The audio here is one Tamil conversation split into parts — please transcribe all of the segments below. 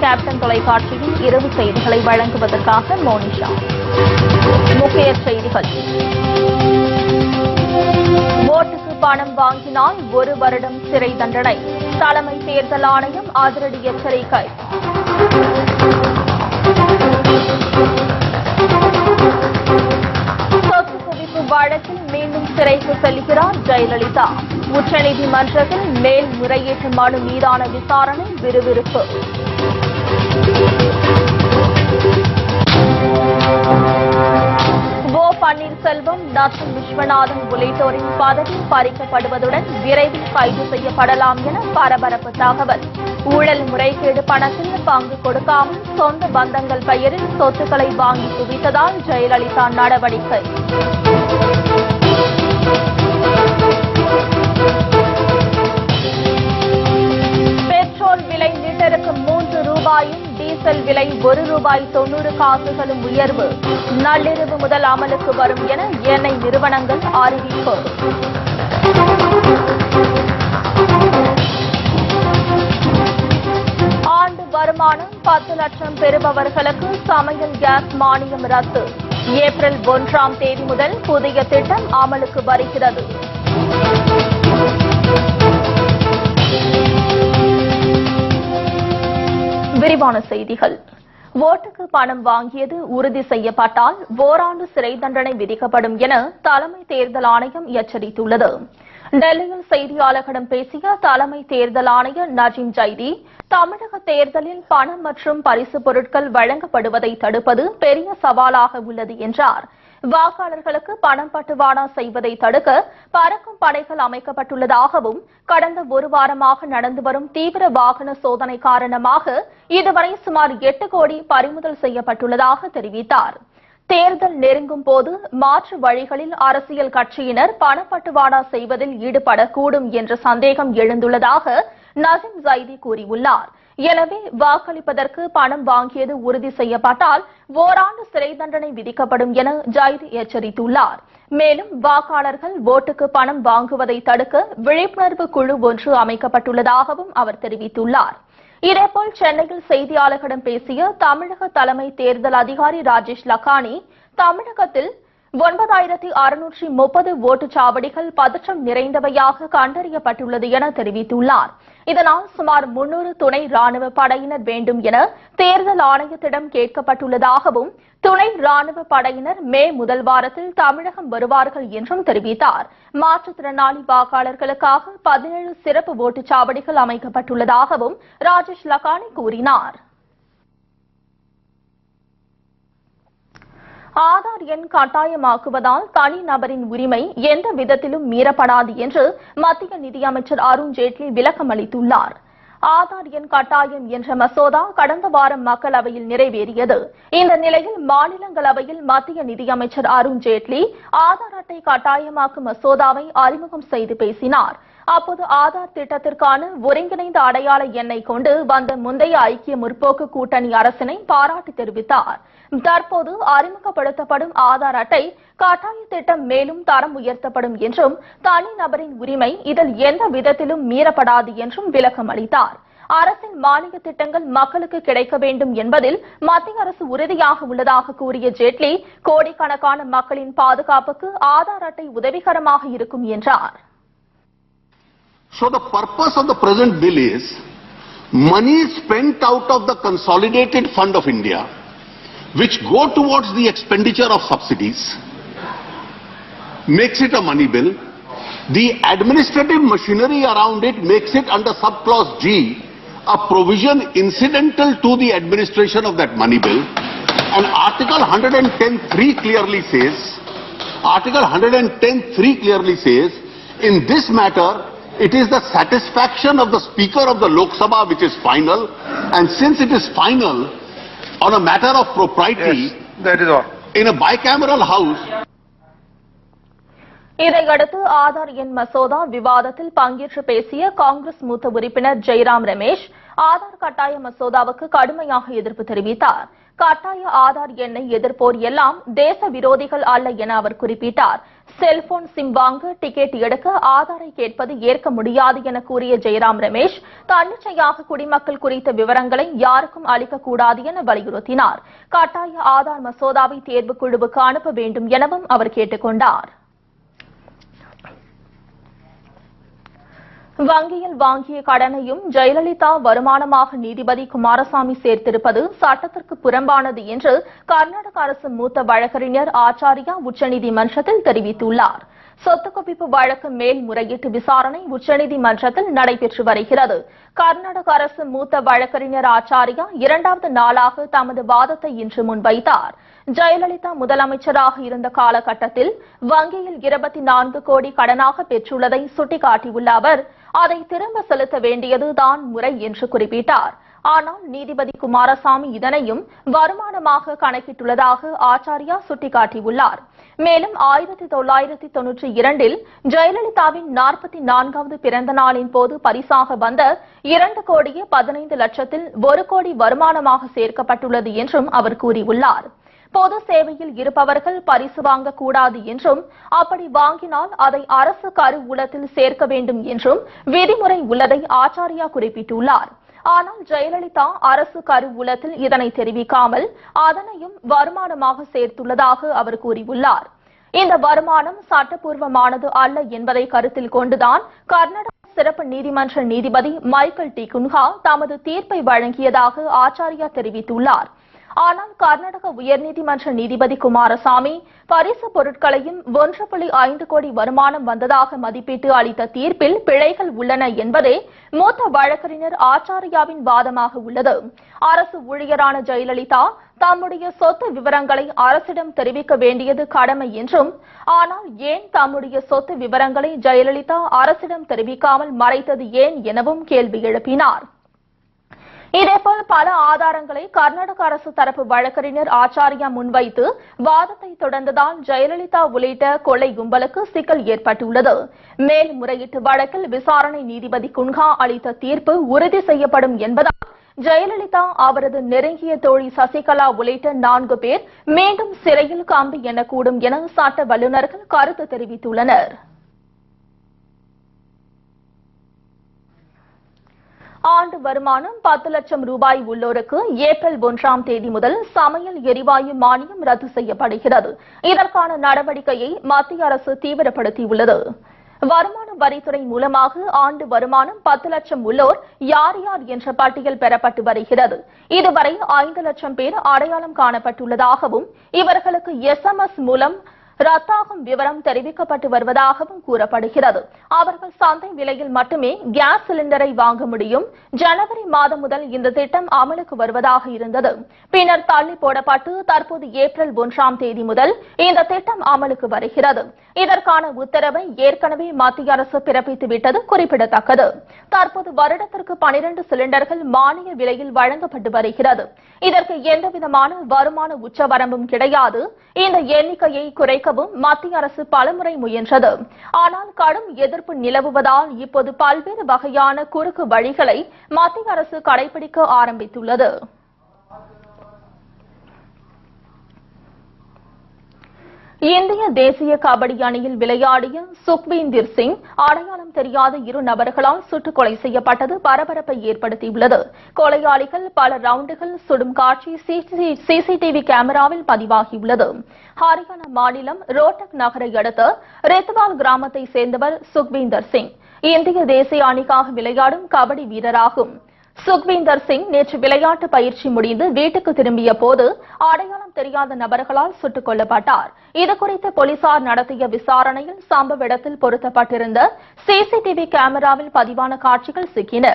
கேப்டன் தொலைக்காட்சியின் இரவு செய்திகளை வழங்குவதற்காக மோனிஷா. முக்கிய செய்திகள். ஓட்டுக்கு பணம் வாங்கினால் 1 வருடம் சிறை தண்டனை. தலைமை தேர்தல் ஆணையம் அதிரடி எச்சரிக்கை. சொத்து குவிப்பு வழக்கில் மீண்டும் சிறைக்கு செல்கிறார் ஜெயலலிதா. உச்சநீதிமன்றத்தில் மேல்முறையீட்டு மனு மீதான விசாரணை விறுவிறுப்பு. ஓ பன்னீர்செல்வம், நத்தம் விஸ்வநாதன் உள்ளிட்டோரின் பதவி பறிக்கப்படுவதுடன் விரைவில் கைது செய்யப்படலாம் என பரபரப்பு தகவல். ஊழல் முறைகேடு பணத்தில் பங்கு கொடுக்காமல் சொந்த பந்தங்கள் பெயரில் சொத்துக்களை வாங்கி குவித்ததால் ஜெயலலிதா நடவடிக்கை. பெட்ரோல் விலை லிட்டருக்கு 3 ரூபாயும், டீசல் விலை ₹1.90 உயர்வு. நள்ளிரவு முதல் அமலுக்கு வரும் என எண்ணெய் நிறுவனங்கள் அறிவிப்பு. ஆண்டு வருமானம் 10 லட்சம் பெறுபவர்களுக்கு சமையல் கேஸ் மானியம் ரத்து. ஏப்ரல் 1ஆம் தேதி முதல் புதிய திட்டம் அமலுக்கு வருகிறது. விரிவான செய்திகள். ஓட்டுக்கு பணம் வாங்கியது உறுதி செய்யப்பட்டால் ஓராண்டு சிறை தண்டனை விதிக்கப்படும் என தலைமை தேர்தல் ஆணையம் எச்சரித்துள்ளது. டெல்லியில் செய்தியாளர்களிடம் பேசிய தலைமை தேர்தல் ஆணையர் நஜீம் ஜைதி, தமிழக தேர்தலில் பணம் மற்றும் பரிசு பொருட்கள் வழங்கப்படுவதை தடுப்பது பெரிய சவாலாக உள்ளது என்றார். வாக்காளர்களுக்கு பணம் பட்டுவாடா செய்வதை தடுக்க பறக்கும் படைகள் அமைக்கப்பட்டுள்ளதாகவும், கடந்த 1 வாரமாக நடந்து வரும் தீவிர வாகன சோதனை காரணமாக இதுவரை சுமார் 8 கோடி பறிமுதல் செய்யப்பட்டுள்ளதாக தெரிவித்தார். தேர்தல் நெருங்கும் போது மாற்று வழிகளில் அரசியல் கட்சியினர் பணப்பட்டுவாடா செய்வதில் ஈடுபடக்கூடும் என்ற சந்தேகம் எழுந்துள்ளதாக நஜீம் ஜைதி கூறியுள்ளார். எனவே வாக்களிப்பதற்கு பணம் வாங்கியது உறுதி செய்யப்பட்டால் ஓராண்டு சிறை தண்டனை விதிக்கப்படும் என ஜைதி எச்சரித்துள்ளார். மேலும் வாக்காளர்கள் ஓட்டுக்கு பணம் வாங்குவதை தடுக்க விழிப்புணர்வு குழு ஒன்று அமைக்கப்பட்டுள்ளதாகவும் அவர் தெரிவித்துள்ளார். இதேபோல் சென்னையில் செய்தியாளர்களிடம் பேசிய தமிழக தலைமை தேர்தல் அதிகாரி ராஜேஷ் லக்கானி, தமிழகத்தில் 9630 ஓட்டுச்சாவடிகள் பதற்றம் நிறைந்தவையாக கண்டறியப்பட்டுள்ளது என தெரிவித்துள்ளார். இதனால் சுமார் 300 துணை ராணுவ படையினர் வேண்டும் என தேர்தல் ஆணையத்திடம் கேட்கப்பட்டுள்ளதாகவும், துணை ராணுவ படையினர் மே முதல் வாரத்தில் தமிழகம் வருவார்கள் என்றும் தெரிவித்தார். மாற்றுத்திறனாளி வாக்காளர்களுக்காக 17 சிறப்பு ஓட்டுச்சாவடிகள் அமைக்கப்பட்டுள்ளதாகவும் ராஜேஷ் லக்கானி கூறினார். ஆதார் எண் கட்டாயமாக்குவதால் தனிநபரின் உரிமை எந்த விதத்திலும் மீறப்படாது என்று மத்திய நிதியமைச்சர் அருண் ஜேட்லி விளக்கம் அளித்துள்ளார். ஆதார் எண் கட்டாயம் என்ற மசோதா கடந்த வாரம் மக்களவையில் நிறைவேறியது. இந்த நிலையில் மாநிலங்களவையில் மத்திய நிதியமைச்சர் அருண் ஜேட்லி ஆதார் அட்டை கட்டாயமாக்கும் மசோதாவை அறிமுகம் செய்து பேசினார். அப்போது ஆதார் திட்டத்திற்கான ஒருங்கிணைந்த அடையாள எண்ணை கொண்டு வந்த முந்தைய ஐக்கிய முற்போக்கு கூட்டணி அரசினை பாராட்டு தெரிவித்தார். தற்போது அறிமுகப்படுத்தப்படும் ஆதார் அட்டை கட்டாய திட்டம் மேலும் தரம் உயர்த்தப்படும் என்றும், தனிநபரின் உரிமை இதில் எந்த விதத்திலும் மீறப்படாது என்றும் விளக்கம் அளித்தார். அரசின் மானிய திட்டங்கள் மக்களுக்கு கிடைக்க வேண்டும் என்பதில் மத்திய அரசு உறுதியாக உள்ளதாக கூறிய ஜேட்லி, கோடிக்கணக்கான மக்களின் பாதுகாப்புக்கு ஆதார் அட்டை உதவிகரமாக இருக்கும் என்றார். So the purpose of the present bill is money spent out of the consolidated fund of India, which go towards the expenditure of subsidies, makes it a money bill. The administrative machinery around it makes it under subclause G a provision incidental to the administration of that money bill. And Article 110(3) clearly says, in this matter, it is the satisfaction of the Speaker of the Lok Sabha which is final, and since it is final on a matter of propriety, yes, that is all. In a bicameral house. இதையடுத்து ஆதார் எண் மசோதா விவாதத்தில் பங்கேற்று பேசிய காங்கிரஸ் மூத்த உறுப்பினர் ஜெய்ராம் ரமேஷ், ஆதார் கட்டாய மசோதாவுக்கு கடுமையாக எதிர்ப்பு தெரிவித்தார். கட்டாய ஆதார் எண்ணை எதிர்ப்போர் எல்லாம் தேச விரோதிகள் அல்ல என அவர் குறிப்பிட்டார். செல்போன் சிம் வாங்க டிக்கெட் எடுக்க ஆதாரை கேட்பது ஏற்க முடியாது என கூறிய ஜெயராம் ரமேஷ், தன்னிச்சையாக குடிமக்கள் குறித்த விவரங்களை யாருக்கும் அளிக்கக்கூடாது என வலியுறுத்தினார். கட்டாய ஆதார் மசோதாவை தேர்வுக்குழுவுக்கு அனுப்ப வேண்டும் எனவும் அவர் கேட்டுக் கொண்டார். வங்கியில் வாங்கிய கடனையும் ஜெயலலிதா வருமானமாக நீதிபதி குமாரசாமி சேர்த்திருப்பது சட்டத்திற்கு புறம்பானது என்று கர்நாடக அரசு மூத்த வழக்கறிஞர் ஆச்சாரியா உச்சநீதிமன்றத்தில் தெரிவித்துள்ளார். சொத்து குவிப்பு வழக்கு மேல்முறையீட்டு விசாரணை உச்சநீதிமன்றத்தில் நடைபெற்று வருகிறது. கர்நாடக அரசு மூத்த வழக்கறிஞர் ஆச்சாரியா இரண்டாவது நாளாக தமது வாதத்தை இன்று முன்வைத்தார். ஜெயலலிதா முதலமைச்சராக இருந்த காலகட்டத்தில் வங்கியில் 24 கோடி கடனாக பெற்றுள்ளதை சுட்டிக்காட்டியுள்ள அவர், அதை திரும்ப செலுத்த வேண்டியதுதான் முறை என்று குறிப்பிட்டார். ஆனால் நீதிபதி குமாரசாமி இதனையும் வருமானமாக கணக்கிட்டுள்ளதாக ஆச்சாரியா சுட்டிக்காட்டியுள்ளார். மேலும் 1992இல் ஜெயலலிதாவின் 44வது பிறந்த நாளின் போது பரிசாக வந்த 2 கோடியே 15 லட்சத்தில் 1 கோடி வருமானமாக சேர்க்கப்பட்டுள்ளது என்றும் அவர் கூறியுள்ளார். பொது சேவையில் இருப்பவர்கள் பரிசு வாங்கக்கூடாது என்றும், அப்படி வாங்கினால் அதை அரசு கருவூலத்தில் சேர்க்க வேண்டும் என்றும் விதிமுறை உள்ளதை ஆச்சாரியா குறிப்பிட்டுள்ளார். ஆனால் ஜெயலலிதா அரசு கருவூலத்தில் இதனை தெரிவிக்காமல் அதனையும் வருமானமாக சேர்த்துள்ளதாக அவர் கூறியுள்ளார். இந்த வருமானம் சட்டப்பூர்வமானது அல்ல என்பதை கருத்தில் கொண்டுதான் கர்நாடக சிறப்பு நீதிமன்ற நீதிபதி மைக்கேல் டி குன்ஹா தமது தீர்ப்பை வழங்கியதாக ஆச்சாரியா தெரிவித்துள்ளார். ஆனால் கர்நாடக உயர்நீதிமன்ற நீதிபதி குமாரசாமி பரிசு பொருட்களையும் 1.5 கோடி வருமானம் வந்ததாக மதிப்பிட்டு அளித்த தீர்ப்பில் பிழைகள் உள்ளன என்பதே மூத்த வழக்கறிஞர் ஆச்சாரியாவின் வாதமாக உள்ளது. அரசு ஊழியரான ஜெயலலிதா தம்முடைய சொத்து விவரங்களை அரசிடம் தெரிவிக்க வேண்டியது கடமை என்றும், ஆனால் ஏன் தம்முடைய சொத்து விவரங்களை ஜெயலலிதா அரசிடம் தெரிவிக்காமல் மறைத்தது ஏன் எனவும் கேள்வி எழுப்பினார். இதேபோல் பல ஆதாரங்களை கர்நாடக அரசு தரப்பு வழக்கறிஞர் ஆச்சாரியா முன்வைத்து வாதத்தை தொடர்ந்துதான் ஜெயலலிதா உள்ளிட்ட கொலை கும்பலுக்கு சிக்கல் ஏற்பட்டுள்ளது. மேல்முறையீட்டு வழக்கில் விசாரணை நீதிபதி குன்ஹா அளித்த தீர்ப்பு உறுதி செய்யப்படும் என்பதால் ஜெயலலிதா, அவரது நெருங்கிய தோழி சசிகலா உள்ளிட்ட 4 பேர் மீண்டும் சிறையில் கம்பி எண்ணக்கூடும் என சட்ட வல்லுநர்கள் கருத்து தெரிவித்துள்ளனர். ஆண்டு வருமானம் 10 லட்சம் ரூபாய் உள்ளோருக்கு ஏப்ரல் 1ஆம் தேதி முதல் சமையல் எரிவாயு மானியம் ரத்து செய்யப்படுகிறது. இதற்கான நடவடிக்கையை மத்திய அரசு தீவிரப்படுத்தியுள்ளது. வருமான வரித்துறை மூலமாக ஆண்டு வருமானம் 10 லட்சம் உள்ளோர் யார் யார் என்ற பட்டியல் பெறப்பட்டு வருகிறது. இதுவரை 5 லட்சம் பேர் அடையாளம் காணப்பட்டுள்ளதாகவும், இவர்களுக்கு SMS மூலம் ரத்தாகும் விவரம் தெரிவிக்கப்பட்டு வருவதாகவும் கூறப்படுகிறது. அவர்கள் சந்தை விலையில் மட்டுமே கேஸ் சிலிண்டரை வாங்க முடியும். ஜனவரி மாதம் முதல் இந்த திட்டம் அமலுக்கு வருவதாக இருந்தது. பின்னர் தள்ளி போடப்பட்டு தற்போது ஏப்ரல் 1ஆம் தேதி முதல் இந்த திட்டம் அமலுக்கு வருகிறது. இதற்கான உத்தரவை ஏற்கனவே மத்திய அரசு பிறப்பித்துவிட்டது குறிப்பிடத்தக்கது. தற்போது வருடத்திற்கு 12 சிலிண்டர்கள் மானிய விலையில் வழங்கப்பட்டு வருகிறது. இதற்கு எந்தவிதமான வருமான உச்சவரம்பும் கிடையாது. இந்த எண்ணிக்கையை குறைக்கவும் மத்திய அரசு பலமுறை முயன்றது. ஆனால் கடும் எதிர்ப்பு நிலவுவதால் இப்போது பல்வேறு வகையான குறுக்கு வழிகளை மத்திய அரசு கடைபிடிக்க ஆரம்பித்துள்ளது. இந்திய தேசிய கபடி அணியில் விளையாடிய சுக்வீந்தர் சிங் அடையாளம் தெரியாத 2 நபர்களால் சுட்டுக் கொலை செய்யப்பட்டது பரபரப்பை ஏற்படுத்தியுள்ளது. கொலையாளிகள் பல ரவுண்டுகள் சுடும் காட்சி சிசிடிவி கேமராவில் பதிவாகியுள்ளது. ஹரியானா மாநிலம் ரோட்டக் நகரை அடுத்த ரெத்வால் கிராமத்தை சேர்ந்தவர் சுக்வீந்தர் சிங். இந்திய தேசிய அணிக்காக விளையாடும் கபடி வீரராகும். சுக்வீந்தர் சிங் நேற்று விளையாட்டு பயிற்சி முடிந்து வீட்டுக்கு திரும்பிய போது அடையாளம் தெரியாத நபர்களால் சுட்டுக் கொல்லப்பட்டார். இதுகுறித்து போலீசார் நடத்திய விசாரணையில் சம்பவ இடத்தில் பொருத்தப்பட்டிருந்த சிசிடிவி கேமராவில் பதிவான காட்சிகள் சிக்கின.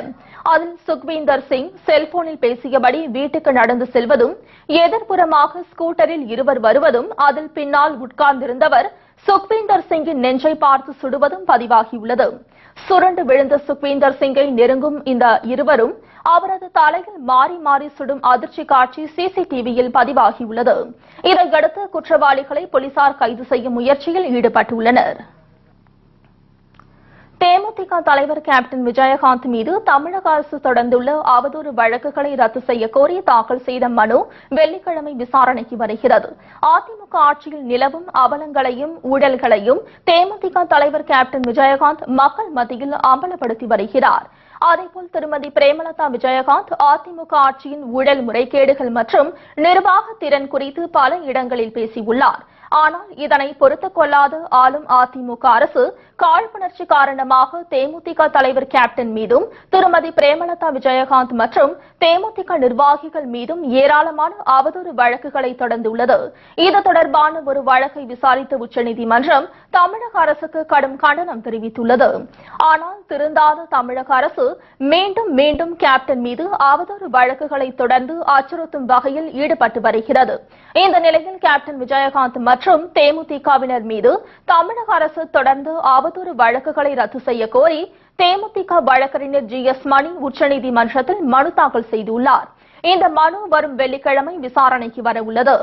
அதில் சுக்வீந்தர் சிங் செல்போனில் பேசியபடி வீட்டுக்கு நடந்து செல்வதும், எதிர்ப்புறமாக ஸ்கூட்டரில் இருவர் வருவதும், அதில் பின்னால் உட்கார்ந்திருந்தவர் சுக்வீந்தர் சிங்கின் நெஞ்சை பார்த்து சுடுவதும் பதிவாகியுள்ளது. சுரண்டு விழுந்த சுக்வீந்தர் சிங்கை நெருங்கும் இந்த இருவரும் அவரது தலையில் மாறி மாறி சுடும் அதிர்ச்சி காட்சி சிசிடிவியில் பதிவாகியுள்ளது. இதையடுத்து குற்றவாளிகளை போலீசார் கைது செய்யும் முயற்சியில் ஈடுபட்டுள்ளனர். தேமுதிக தலைவர் கேப்டன் விஜயகாந்த் மீது தமிழக அரசு தொடர்ந்துள்ள அவதூறு வழக்குகளை ரத்து செய்ய கோரி தாக்கல் செய்த மனு வெள்ளிக்கிழமை விசாரணைக்கு வருகிறது. அதிமுக ஆட்சியில் நிலவும் அவலங்களையும் ஊழல்களையும் தேமுதிக தலைவர் கேப்டன் விஜயகாந்த் மக்கள் மத்தியில் அம்பலப்படுத்தி வருகிறார். அதேபோல் திருமதி பிரேமலதா விஜயகாந்த் அதிமுக ஆட்சியின் ஊழல் முறைகேடுகள் மற்றும் நிர்வாக திறன் குறித்து பல இடங்களில் பேசியுள்ளார். ஆனால் இதனை பொறுத்துக் கொள்ளாத ஆளும் அதிமுக அரசு காழ்ப்புணர்ச்சி காரணமாக தேமுதிக தலைவர் கேப்டன் மீதும் திருமதி பிரேமலதா விஜயகாந்த் மற்றும் தேமுதிக நிர்வாகிகள் மீதும் ஏராளமான அவதூறு வழக்குகளை தொடர்ந்துள்ளது. இது தொடர்பான ஒரு வழக்கை விசாரித்த உச்சநீதிமன்றம் தமிழக அரசுக்கு கடும் கண்டனம் தெரிவித்துள்ளது. ஆனால் திருந்தாத தமிழக அரசு மீண்டும் மீண்டும் கேப்டன் மீது அவதூறு வழக்குகளை தொடர்ந்து அச்சுறுத்தும் வகையில் ஈடுபட்டு வருகிறது. இந்த நிலையில் கேப்டன் விஜயகாந்த் மற்றும் தேமுதிகவினர் மீது தமிழக அரசு தொடர்ந்து அவதூறு வழக்குகளை ரத்து செய்ய கோரி தேமுதிக வழக்கறிஞர் GS மணி உச்சநீதிமன்றத்தில் மனு தாக்கல் செய்துள்ளார். இந்த மனு வரும் வெள்ளிக்கிழமை விசாரணைக்கு வரவுள்ளது.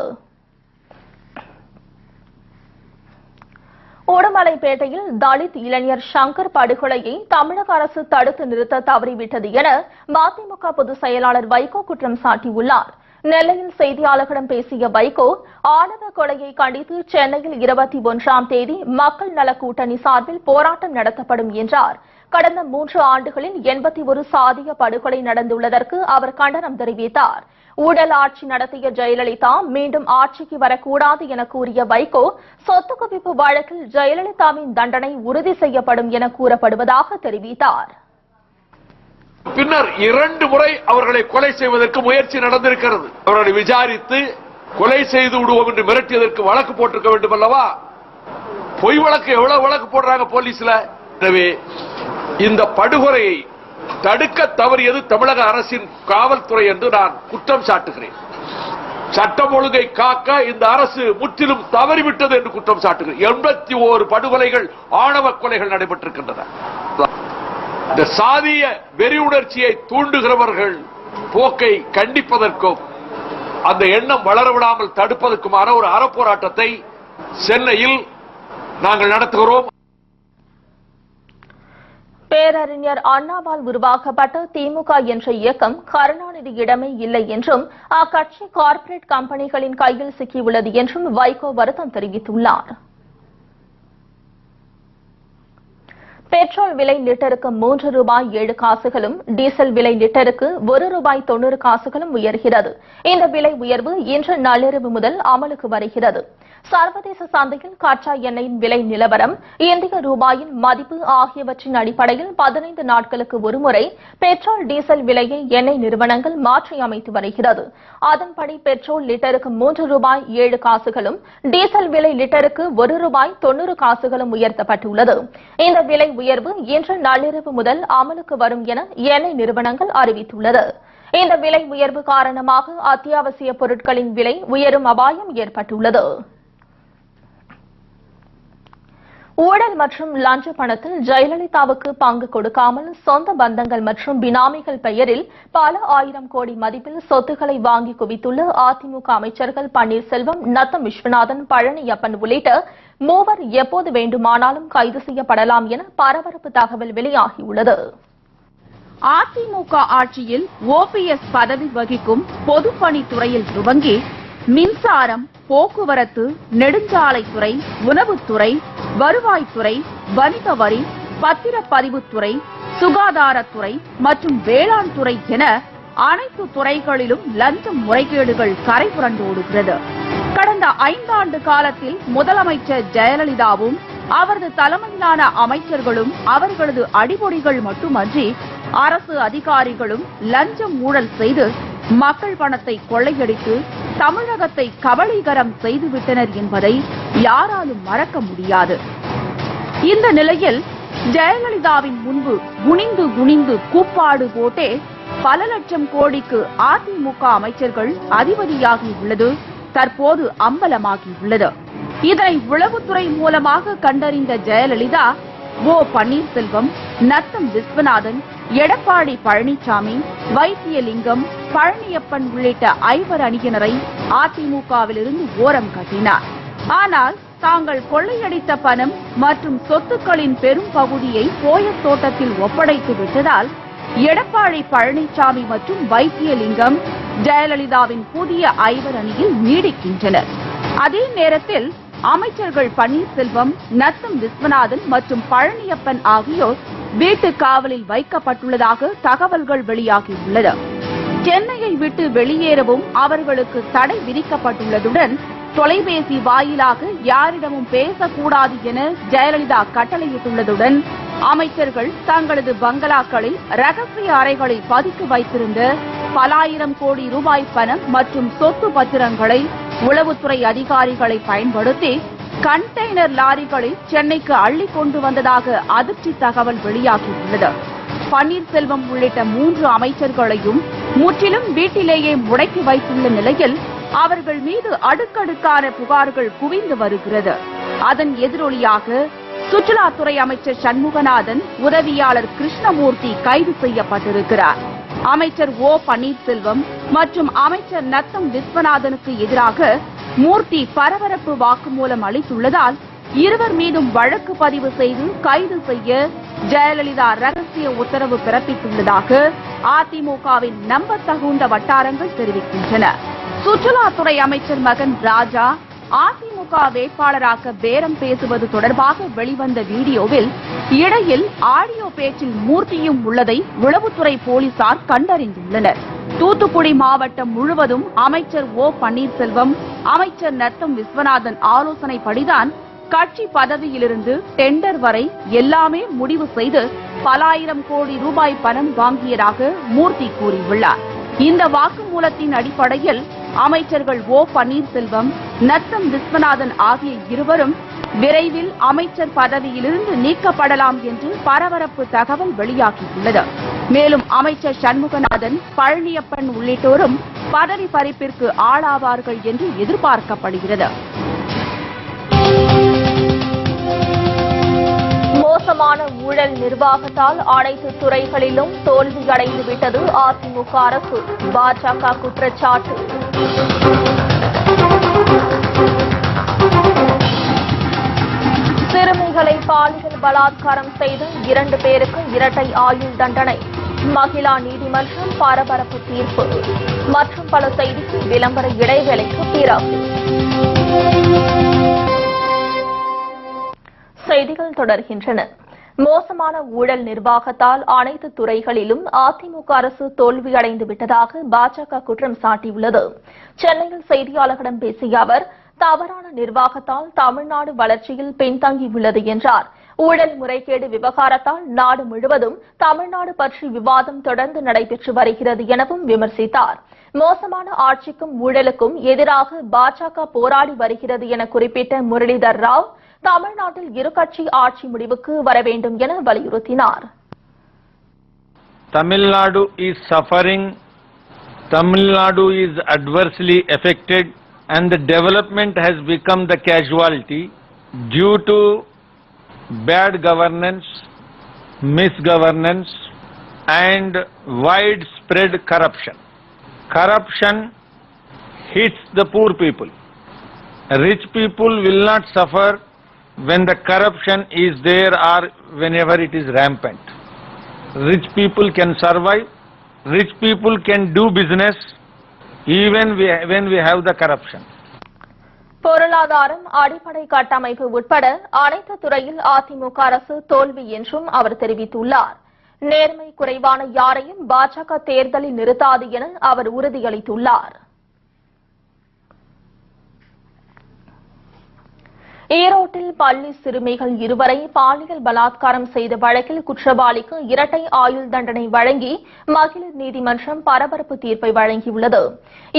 உடுமலைப்பேட்டையில் தலித் இளைஞர் சங்கர் படுகொலையை தமிழக அரசு தடுத்து நிறுத்த தவறிவிட்டது என மதிமுக பொதுச் செயலாளர் வைகோ குற்றம் சாட்டியுள்ளார். நெல்லையில் செய்தியாளர்களிடம் பேசிய வைகோ, ஆணவ கொலையை கண்டித்து சென்னையில் 21ஆம் தேதி மக்கள் நல கூட்டணி சார்பில் போராட்டம் நடத்தப்படும் என்றார். கடந்த 3 ஆண்டுகளில் 81 சாதிய படுகொலை நடந்துள்ளதற்கு அவர் கண்டனம் தெரிவித்தார். ஊழல் ஆட்சி நடத்திய ஜெயலலிதா மீண்டும் ஆட்சிக்கு வரக்கூடாது என கூறிய வைகோ, சொத்து குவிப்பு வழக்கில் ஜெயலலிதாவின் தண்டனை உறுதி செய்யப்படும் என கூறப்படுவதாக தெரிவித்தார். பின்னர் 2 முறை அவர்களை கொலை செய்வதற்கு முயற்சி நடந்திருக்கிறது. அவர்களை விசாரித்து கொலை செய்து விடுவோம் என்று மிரட்டியதற்கு வழக்கு போட்டிருக்க வேண்டும் அல்லவா? பொய் வழக்கு எவ்வளவு வழக்கு போடுறாங்க போலீஸ்ல. எனவே இந்த படுகொலையை தடுக்க தவறியது தமிழக அரசின் காவல்துறை என்று நான் குற்றம் சாட்டுகிறேன். சட்டம் ஒழுங்கை காக்க இந்த அரசு முற்றிலும் தவறிவிட்டது என்று குற்றம் சாட்டுகிறேன். 81 படுகொலைகள், ஆணவ கொலைகள் நடைபெற்றிருக்கின்றன. இந்த சாதிய வெறி உணர்ச்சியை தூண்டுகிறவர்கள் போக்கை கண்டிப்பதற்கும் அந்த எண்ணம் வளரவிடாமல் தடுப்பதற்குமான ஒரு அறப்போராட்டத்தை சென்னையில் நாங்கள் நடத்துகிறோம். பேரறிஞர் அண்ணாவால் உருவாக்கப்பட்ட திமுக என்ற இயக்கம் கருணாநிதியிடமே இல்லை என்றும் அக்கட்சி கார்ப்பரேட் கம்பெனிகளின் கையில் சிக்கியுள்ளது என்றும் வைகோ வருத்தம் தெரிவித்துள்ளார். பெட்ரோல் விலை லிட்டருக்கு 3 ரூபாய் 7 காசுகளும், டீசல் விலை லிட்டருக்கு 1 ரூபாய் 90 காசுகளும் உயர்கிறது. இந்த விலை உயர்வு இன்று நள்ளிரவு முதல் அமலுக்கு வருகிறது. சர்வதேச சந்தையில் கச்சா எண்ணெயின் விலை நிலவரம், இந்திய ரூபாயின் மதிப்பு ஆகியவற்றின் அடிப்படையில் 15 நாட்களுக்கு ஒருமுறை பெட்ரோல் டீசல் விலையை எண்ணெய் நிறுவனங்கள் மாற்றி அமைத்து வருகிறது. அதன்படி பெட்ரோல் லிட்டருக்கு 3 ரூபாய் 7 காசுகளும், டீசல் விலை லிட்டருக்கு 1 ரூபாய் 90 காசுகளும் உயர்த்தப்பட்டுள்ளது. இந்த விலை உயர்வு இன்று நள்ளிரவு முதல் அமலுக்கு வரும் என எண்ணெய் நிறுவனங்கள் அறிவித்துள்ளது. இந்த விலை உயர்வு காரணமாக அத்தியாவசிய பொருட்களின் விலை உயரும் அபாயம் ஏற்பட்டுள்ளது. ஊழல் மற்றும் லஞ்ச பணத்தில் ஜெயலலிதாவுக்கு பங்கு கொடுக்காமல் சொந்த பந்தங்கள் மற்றும் பினாமிகள் பெயரில் பல ஆயிரம் கோடி மதிப்பில் சொத்துக்களை வாங்கி குவித்துள்ள அதிமுக அமைச்சர்கள் பன்னீர்செல்வம், நத்தம் விஸ்வநாதன், பழனியப்பன் உள்ளிட்ட 3 எப்போது வேண்டுமானாலும் கைது செய்யப்படலாம் என பரபரப்பு தகவல் வெளியாகியுள்ளது. அதிமுக ஆட்சியில் OPS பதவி வகிக்கும் பொதுப்பணித்துறையில் துவங்கி மின்சாரம், போக்குவரத்து, நெடுஞ்சாலைத்துறை, உணவுத்துறை, வருவாய்த்துறை, வணிக வரி, பத்திரப்பதிவுத்துறை, சுகாதாரத்துறை மற்றும் வேளாண் துறை என அனைத்து துறைகளிலும் லஞ்ச முறைகேடுகள் கரை புரண்டோடுகிறது. கடந்த 5 ஆண்டு காலத்தில் முதலமைச்சர் ஜெயலலிதாவும் அவரது தலைமையிலான அமைச்சர்களும் அவர்களது அடிப்பொடிகள் மட்டுமன்றி அரசு அதிகாரிகளும் லஞ்சம் ஊழல் செய்து மக்கள் பணத்தை கொள்ளையடித்து தமிழகத்தை கபளீகரம் செய்துவிட்டனர் என்பதை யாராலும் மறக்க முடியாது. இந்த நிலையில் ஜெயலலிதாவின் முன்பு குனிந்து குனிந்து கூப்பாடு போட்டே பல லட்சம் கோடிக்கு அதிமுக அமைச்சர்கள் அதிபதியாகி உள்ளது தற்போது அம்பலமாகியுள்ளது. இதனை உளவுத்துறை மூலமாக கண்டறிந்த ஜெயலலிதா பன்னீர்செல்வம், நத்தம் விஸ்வநாதன், எடப்பாடி பழனிசாமி, வைத்தியலிங்கம், பழனியப்பன் உள்ளிட்ட 5 அணியினரை அதிமுகவிலிருந்து ஓரம் கட்டினார். ஆனால் தாங்கள் கொள்ளையடித்த பணம் மற்றும் சொத்துக்களின் பெரும் பகுதியை போயஸ் தோட்டத்தில் ஒப்படைத்து விட்டதால் எடப்பாடி பழனிசாமி மற்றும் வைத்தியலிங்கம் ஜெயலலிதாவின் புதிய ஐவர் அணியில் நீடிக்கின்றனர். அதே நேரத்தில் அமைச்சர்கள் பன்னீர்செல்வம், நத்தம் விஸ்வநாதன் மற்றும் பழனியப்பன் ஆகியோர் வீட்டு காவலில் வைக்கப்பட்டுள்ளதாக தகவல்கள் வெளியாகியுள்ளது. சென்னையை விட்டு வெளியேறவும் அவர்களுக்கு தடை விதிக்கப்பட்டுள்ளதுடன் தொலைபேசி வாயிலாக யாரிடமும் பேசக்கூடாது என ஜெயலலிதா கட்டளையிட்டுள்ளதுடன் அமைச்சர்கள் தங்களது பங்களாக்களில் ரகசிய அறைகளில் பதுக்கி வைத்திருந்த பல ஆயிரம் கோடி ரூபாய் பணம் மற்றும் சொத்து பத்திரங்களை உளவுத்துறை அதிகாரிகளை பயன்படுத்தி கண்டெய்னர் லாரிகளில் சென்னைக்கு அள்ளிக் கொண்டு வந்ததாக அதிர்ச்சி தகவல் வெளியாகியுள்ளது. பன்னீர்செல்வம் உள்ளிட்ட 3 அமைச்சர்களையும் முற்றிலும் வீட்டிலேயே முடக்கி வைத்துள்ள நிலையில் அவர்கள் மீது அடுக்கடுக்கான புகார்கள் குவிந்து வருகிறது. அதன் எதிரொலியாக சுற்றுலாத்துறை அமைச்சர் சண்முகநாதன், உதவியாளர் கிருஷ்ணமூர்த்தி கைது செய்யப்பட்டிருக்கிறார். அமைச்சர் ஓ பன்னீர்செல்வம் மற்றும் அமைச்சர் நத்தம் விஸ்வநாதனுக்கு எதிராக மூர்த்தி பரபரப்பு வாக்குமூலம் அளித்துள்ளதால் இருவர் மீதும் வழக்கு பதிவு செய்து கைது செய்ய ஜெயலலிதா ரகசிய உத்தரவு பிறப்பித்துள்ளதாக அதிமுகவின் நம்பத்தகுந்த வட்டாரங்கள் தெரிவிக்கின்றன. சுற்றுலாத்துறை அமைச்சர் மகன் ராஜா அதிமுக வேட்பாளராக பேரம் பேசுவது தொடர்பாக வெளிவந்த வீடியோவில் இடையில் ஆடியோ பேச்சில் மூர்த்தியும் உள்ளதை உளவுத்துறை போலீசார் கண்டறிந்துள்ளனர். தூத்துக்குடி மாவட்டம் முழுவதும் அமைச்சர் ஓ பன்னீர்செல்வம், அமைச்சர் நத்தம் விஸ்வநாதன் ஆலோசனைப்படிதான் கட்சி பதவியிலிருந்து டெண்டர் வரை எல்லாமே முடிவு செய்து பல ஆயிரம் கோடி ரூபாய் பணம் வாங்கியதாக மூர்த்தி கூறியுள்ளார். இந்த வாக்குமூலத்தின் அடிப்படையில் அமைச்சர்கள் ஓ பன்னீர்செல்வம், நத்தம் விஸ்வநாதன் ஆகிய இருவரும் விரைவில் அமைச்சர் பதவியிலிருந்து நீக்கப்படலாம் என்று பரபரப்பு தகவல் வெளியாகியுள்ளது. மேலும் அமைச்சர் சண்முகநாதன், பழனியப்பன் உள்ளிட்டோரும் பதவி பறிப்பிற்கு ஆளாவார்கள் என்று எதிர்பார்க்கப்படுகிறது. மோசமான ஊழல் நிர்வாகத்தால் அனைத்து துறைகளிலும் தோல்வியடைந்துவிட்டது அதிமுக அரசு, பாஜக குற்றச்சாட்டு. சிறுமிகளை பாலியல் பலாத்காரம் செய்த 2 பேருக்கு இரட்டை ஆயுள் தண்டனை, மகிழா நீதிமன்றம் பரபரப்பு தீர்ப்பு. மற்றும் பல செய்திகள் விளம்பர இடைவேளைக்கு பிறகு. செய்திகள் தொடர்கின்றன. மோசமான ஊழல் நிர்வாகத்தால் அனைத்து துறைகளிலும் அதிமுக அரசு தோல்வியடைந்து விட்டதாக பாஜக குற்றம் சாட்டியுள்ளது. சென்னையில் செய்தியாளர்களிடம் பேசிய அவர், தவறான நிர்வாகத்தால் தமிழ்நாடு வளர்ச்சியில் பின்தங்கியுள்ளது என்றார். ஊழல் முறைகேடு விவகாரத்தால் நாடு முழுவதும் தமிழ்நாடு பற்றி விவாதம் தொடர்ந்து நடைபெற்று வருகிறது எனவும் விமர்சித்தார். மோசமான ஆட்சிக்கும் ஊழலுக்கும் எதிராக பாஜக போராடி வருகிறது என குறிப்பிட்ட முரளிதர் ராவ், தமிழ்நாட்டில் இருகட்சி ஆட்சி முடிவுக்கு வர வேண்டும் என வலியுறுத்தினார். Tamil Nadu is suffering, Tamil Nadu is adversely affected, and the development has become the casualty due to bad governance, misgovernance and widespread corruption. Corruption hits the poor people. Rich people will not suffer when the corruption is there or whenever it is rampant. Rich people can survive, rich people can do business even when we have the corruption. பொருளாதாரம், அடிப்படை கட்டமைப்பு உட்பட அனைத்து துறையில் அதிமுக அரசு தோல்வி என்றும் அவர் தெரிவித்துள்ளார். நேர்மை குறைவான யாரையும் பாஜக தேர்தலில் நிறுத்தாது என அவர் உறுதியளித்துள்ளார். ஈரோட்டில் பள்ளி சிறுமிகள் 2 பாலியல் பலாத்காரம் செய்த வழக்கில் குற்றவாளிக்கு இரட்டை ஆயுள் தண்டனை வழங்கி மகளிர் நீதிமன்றம் பரபரப்பு தீர்ப்பை வழங்கியுள்ளது.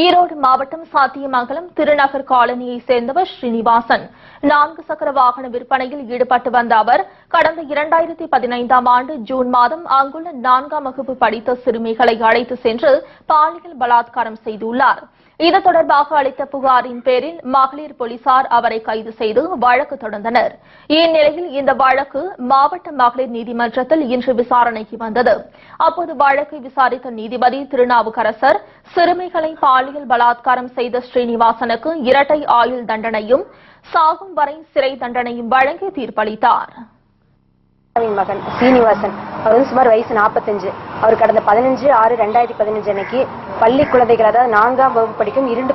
ஈரோடு மாவட்டம் சாத்தியமங்கலம் திருநகர் காலனியைச் சேர்ந்தவர் ஸ்ரீனிவாசன். 4 சக்கர வாகன விற்பனையில் ஈடுபட்டு வந்த அவர் கடந்த 2015ஆம் ஆண்டு ஜூன் மாதம் அங்குள்ள 4ஆம் வகுப்பு படித்த சிறுமிகளை அழைத்து சென்று பாலியல் பலாத்காரம் செய்துள்ளார். இது தொடர்பாக அளித்த புகாரின் பேரில் மகளிர் போலீசார் அவரை கைது செய்து வழக்கு தொடர்ந்தனர். இந்நிலையில் இந்த வழக்கு மாவட்ட மகளிர் நீதிமன்றத்தில் இன்று விசாரணைக்கு வந்தது. அப்போது வழக்கை விசாரித்த நீதிபதி திருநாவுக்கரசர், சிறுமிகளை பாலியல் பலாத்காரம் செய்த ஸ்ரீனிவாசனுக்கு இரட்டை ஆயுள் தண்டனையும், சாகும் வரை சிறை தண்டனையும் வழங்கி தீர்ப்பளித்தார். மகன் சீனிவாசன் அவர் வந்து சுமார் வயசு 45. அவர் கடந்த 15/6/2015 அன்னைக்கு பள்ளி குழந்தைகள், அதாவது 4ஆம் வகுப்பு படிக்கும் இரண்டு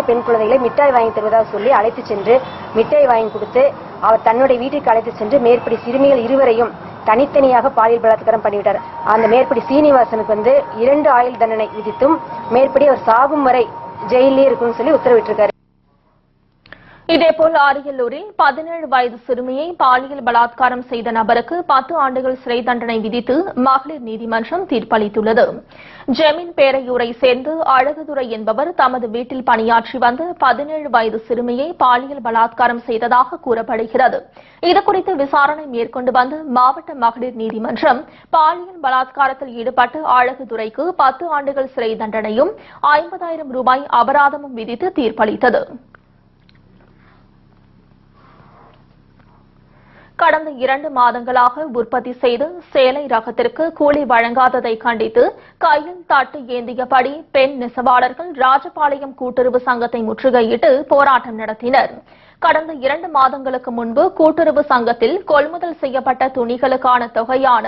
பெண் குழந்தைகளை மிட்டாய் வாங்கி தருவதாக சொல்லி அழைத்து சென்று மிட்டாய் வாங்கி கொடுத்து அவர் தன்னுடைய வீட்டிற்கு அழைத்து சென்று மேற்படி சிறுமிகள் இருவரையும் தனித்தனியாக பாலியல் பலாத்காரம் பண்ணிவிட்டார். அந்த மேற்படி சீனிவாசனுக்கு வந்து 2 ஆயுள் தண்டனை விதித்தும் மேற்படி அவர் சாகும் வரை ஜெயிலே இருக்கும்னு சொல்லி உத்தரவிட்டிருக்காரு. இதேபோல் அரியலூரில் 17 வயது சிறுமியை பாலியல் பலாத்காரம் செய்த நபருக்கு 10 ஆண்டுகள் சிறை தண்டனை விதித்து மகளிர் நீதிமன்றம் தீர்ப்பளித்துள்ளது. ஜெமின் பேரையூரை சேர்ந்து அழகுதுரை என்பவர் தமது வீட்டில் பணியாற்றி வந்த 17 வயது சிறுமியை பாலியல் பலாத்காரம் செய்ததாக கூறப்படுகிறது. இதுகுறித்து விசாரணை மேற்கொண்டு வந்த மாவட்ட மகளிர் நீதிமன்றம் பாலியல் பலாத்காரத்தில் ஈடுபட்ட அழகுதுரைக்கு 10 ஆண்டுகள் சிறை தண்டனையும் 50,000 ரூபாய் அபராதமும் விதித்து தீர்ப்பளித்தது. கடந்த 2 மாதங்களாக உற்பத்தி செய்து சேலை ரகத்திற்கு கூலி வழங்காததை கண்டித்து கையில் தட்டு ஏந்தியபடி பெண் நெசவாளர்கள் ராஜபாளையம் கூட்டுறவு சங்கத்தை முற்றுகையிட்டு போராட்டம் நடத்தினர். கடந்த 2 மாதங்களுக்கு முன்பு கூட்டுறவு சங்கத்தில் கொள்முதல் செய்யப்பட்ட துணிகளுக்கான தொகையான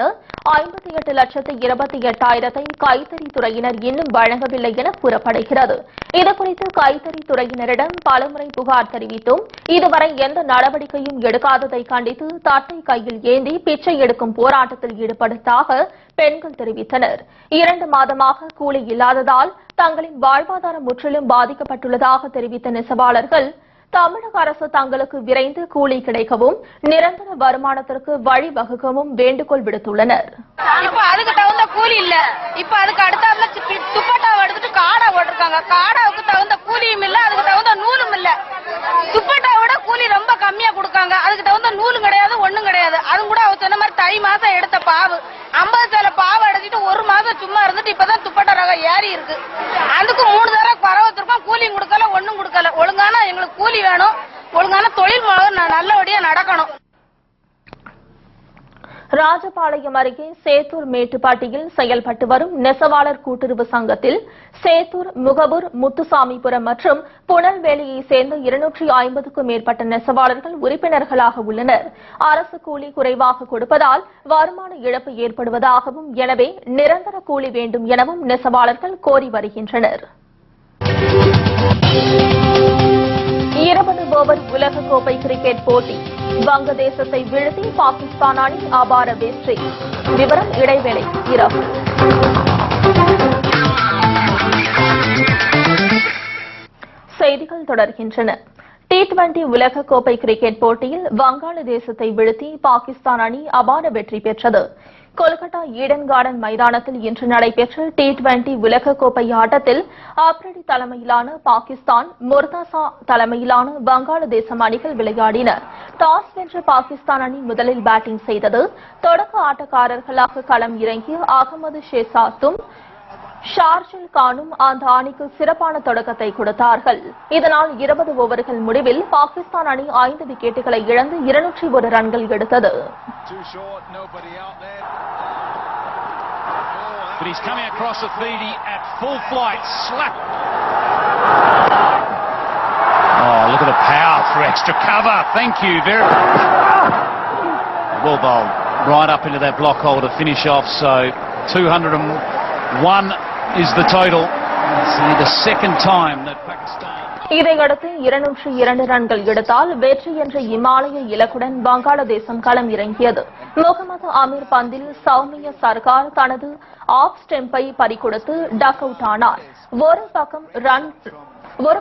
58,28,000 கைத்தறித்துறையினர் இன்னும் வழங்கவில்லை என கூறப்படுகிறது. இதுகுறித்து கைத்தறித்துறையினரிடம் பலமுறை புகார் தெரிவித்தும் இதுவரை எந்த நடவடிக்கையும் எடுக்காததை கண்டித்து தட்டை கையில் ஏந்தி பிச்சை எடுக்கும் போராட்டத்தில் ஈடுபட்டதாக பெண்கள் தெரிவித்தனர். 2 மாதமாக கூலி இல்லாததால் தங்களின் வாழ்வாதாரம் முற்றிலும் பாதிக்கப்பட்டுள்ளதாக தெரிவித்த நெசவாளர்கள் தமிழக அரசு தங்களுக்கு விரைந்து கூலி கிடைக்கவும் நிரந்தர வருமானத்திற்கு வழிவகுக்கவும் வேண்டுகோள் விடுத்துள்ளனர். இப்ப அதுக்கு தகுந்த கூலி இல்ல. இப்ப அதுக்கு அடுத்தாப்புல துப்பட்டாவை எடுத்துட்டு காடா ஓட்டிருக்காங்க. காடாவுக்கு தகுந்த கூலியும் இல்ல, அதுக்கு தகுந்த நூலும் இல்ல. துப்பட்டாவோட கூலி ரொம்ப கம்மியா கொடுக்காங்க. அதுக்கு தகுந்த நூலும் கிடையாது, ஒண்ணும் கிடையாது. அது கூட அவ சொன்ன மாதிரி தை மாசம் எடுத்த பாவு 50 சேலை பாவை அடைச்சிட்டு 1 மாசம் சும்மா இருந்துட்டு இப்பதான் துப்பட்டா ரகம் ஏறி இருக்கு. அதுக்கு 3 தடவை பரவத்திருக்கோம். கூலியும் கொடுக்கல, ஒண்ணும் கொடுக்கல. ஒழுங்கான எங்களுக்கு கூலி வேணும், ஒழுங்கான தொழில் நல்லபடியா நடக்கணும். ராஜபாளையம் அருகே சேத்தூர் மேட்டுப்பாட்டியில் செயல்பட்டு வரும் நெசவாளர் கூட்டுறவு சங்கத்தில் சேத்தூர், முகபூர், முத்துசாமிபுரம் மற்றும் புனல்வேலியை சேர்ந்த 250க்கும் மேற்பட்ட நெசவாளர்கள் உறுப்பினர்களாக உள்ளனர். அரசு கூலி குறைவாக கொடுப்பதால் வருமான இழப்பு ஏற்படுவதாகவும், எனவே நிரந்தர கூலி வேண்டும் எனவும் நெசவாளர்கள் கோரி வருகின்றனர். 20 ஓவர் உலகக்கோப்பை கிரிக்கெட் போட்டி வங்கதேசத்தை வீழ்த்தி பாகிஸ்தான் அணி அபார வெற்றி. விவரம் இடைவேளை இரவு. செய்திகள் தொடர்கின்றன. T20 உலகக்கோப்பை கிரிக்கெட் போட்டியில் வங்காளதேசத்தை வீழ்த்தி பாகிஸ்தான் அணி அபார வெற்றி பெற்றது. கொல்கத்தா ஈடன் கார்டன் மைதானத்தில் இன்று நடைபெற்ற T20 உலகக்கோப்பை ஆட்டத்தில் ஆப்ரெடி தலைமையிலான பாகிஸ்தான், முர்தாசா தலைமையிலான வங்காளதேசம் அணிகள் விளையாடின. டாஸ் வென்ற பாகிஸ்தான் அணி முதலில் பேட்டிங் செய்தது. தொடக்க ஆட்டக்காரர்களாக களம் இறங்கிய அகமது ஷேசாத்தும் ஷார்ஜில் கானும் அந்த அணிக்கு சிறப்பான தொடக்கத்தை கொடுத்தார்கள். இதனால் 20 ஓவர்கள் முடிவில் பாகிஸ்தான் அணி 5 விக்கெட்டுகளை இழந்து 201 ரன்கள் எடுத்தது. But he's coming across Afidi at full flight. Slap. Oh, look at the power for extra cover. Thank you very much. Well bowled. Right up into that block hole to finish off. So 201 is the total. It's the second time that Pakistan... இதையடுத்து 202 ரன்கள் எடுத்தால் வெற்றி என்ற இமாலய இலக்குடன் வங்காளதேசம் களம் இறங்கியது. முகமது அமீர் பந்தில் சௌமிய சர்கார் தனது ஆஃப் ஸ்டெம்பை பறிகொடுத்து டக் அவுட் ஆனார். ஒரு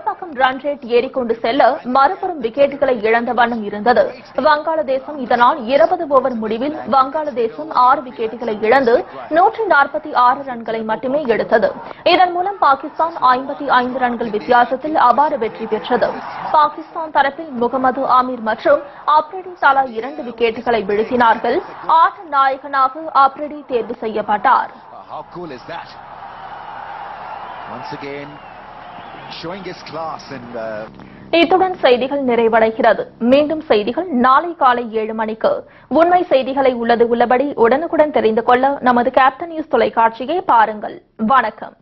பக்கம் ரன் ரேட் ஏறிக்கொண்டு செல்ல மறுபுறம் விக்கெட்டுகளை இழந்த வண்ணம் இருந்தது வங்காளதேசம். இதனால் 20 ஓவர் முடிவில் வங்காளதேசம் 6 விக்கெட்டுகளை இழந்து 146 ரன்களை மட்டுமே எடுத்தது. இதன் மூலம் பாகிஸ்தான் 55 ரன்கள் வித்தியாசத்தில் அபார வெற்றி பெற்றது. பாகிஸ்தான் தரப்பில் முகமது ஆமீர் மற்றும் ஆப்ரெடி தலா 2 விக்கெட்டுகளை வீழ்த்தினார்கள். ஆட்ட நாயகனாக ஆப்ரெடி தேர்வு செய்யப்பட்டார். இத்துடன் செய்திகள் நிறைவடைகிறது. மீண்டும் செய்திகள் நாளை காலை 7 மணிக்கு. உண்மை செய்திகளை உள்ளபடி உடனுக்குடன் தெரிந்து கொள்ள நமது கேப்டன் நியூஸ் தொலைக்காட்சியை பாருங்கள். வணக்கம்.